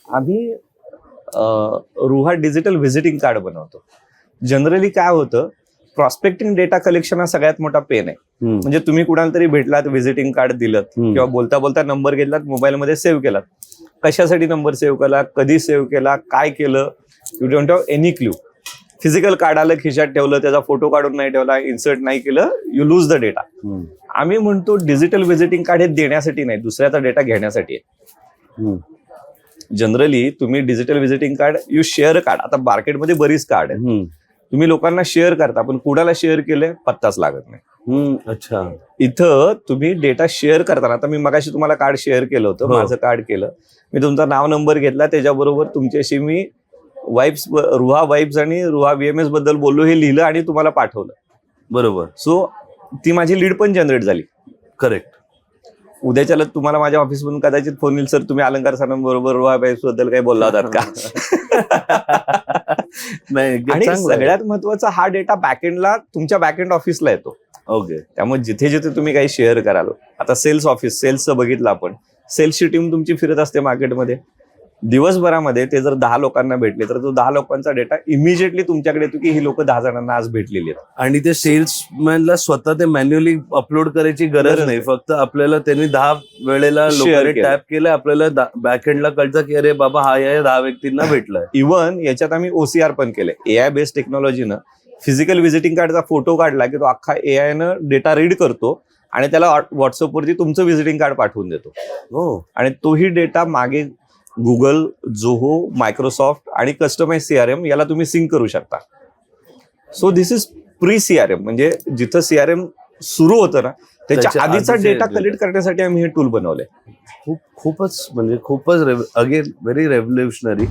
आम्ही रुहा digital visiting card बनवतो. Generally काय होतं, प्रॉस्पेक्टिंग डेटा कलेक्शन हा सगळ्यात मोठा पेन आहे. म्हणजे तुम्ही कुणाला तरी भेटलात, व्हिजिटिंग कार्ड दिलं किंवा बोलता बोलता नंबर घेतलात, मोबाईलमध्ये सेव्ह केलात. कशासाठी नंबर सेव्ह केला, कधी सेव्ह केला, काय केलं, you don't have any clue. Physical card आलं, खिशात ठेवलं, त्याचा फोटो काढून नाही ठेवला, इन्सर्ट नाही केलं, यू लूज द डेटा. आम्ही म्हणतो डिजिटल व्हिजिटिंग कार्ड हे देण्यासाठी नाही, दुसऱ्याचा डेटा घेण्यासाठी आहे. जनरली तुम्ही digital visiting card you share card, आता मार्केटमध्ये बरीच कार्ड आहे, तुम्ही लोकांना शेअर करता, पण कुणाला शेअर केलंय पत्ताच लागत नाही. अच्छा. इथं तुम्ही डेटा शेअर करताना, आता मी मगाशी तुम्हाला कार्ड शेअर केलं होतं, माझं कार्ड केलं, मी तुमचा नाव नंबर घेतला, त्याच्याबरोबर तुमच्याशी मी वाईब्स, रुहा वाईब्स आणि रुहा VMS बद्दल बोललो, हे लिहिलं आणि तुम्हाला पाठवलं. बरोबर. सो ती माझी लीड पण जनरेट झाली. करेक्ट. उद्याच्याला तुम्हाला माझ्या ऑफिसमधून कदाचित फोन येईल, सर तुम्ही अलंकार सरांबरोबर रुहा वाईब्स बद्दल काही बोलला होतात का? नाही. आणि सगळ्यात महत्वाचा, हा डेटा बॅकएंडला तुमच्या बॅकएंड ऑफिसला येतो. ओके. त्यामुळे जिथे जिथे तुम्ही काही शेअर कराल, आता सेल्स ऑफिस, सेल्सचं बघितलं आपण, सेल्सची टीम तुमची फिरत असते मार्केटमध्ये, दिवसभरामध्ये ते जर 10 लोकांना भेटले तर तो 10 लोकांचा डेटा इमिजिएटली तुमच्याकडे येतो की ही लोक 10 जणांना आज भेटलेली आहेत. आणि ते सेल्समॅनला स्वतः ते मॅन्युअली अपलोड करायची गरज नाही, फक्त आपल्याला त्यांनी 10 वेळेला लोकांनी टॅप केलं, आपल्याला बॅकएंडला कळतं की अरे बाबा हा या 10 व्यक्तींना भेटलाय. इव्हन याच्यात आम्ही OCR पण केलंय, AI बेस्ड टेक्नॉलॉजीनं. फिजिकल व्हिजिटिंग कार्डचा फोटो काढला की तो अख्खा AI डेटा रीड करतो आणि त्याला व्हॉट्सअपवरती तुमचं व्हिजिटिंग कार्ड पाठवून देतो. आणि तोही डेटा मागे गुगल, जोहो, मायक्रोसॉफ्ट आणि कस्टमाइज CRM याला तुम्ही सिंक करू शकता. So this is pre CRM, म्हणजे जिथं CRM सुरू होतं ना त्याच्या आधीचा डेटा कलेक्ट करण्यासाठी आम्ही हे टूल बनवलंय. खूपच म्हणजे खूपच अगेन व्हेरी रेव्होल्युशनरी.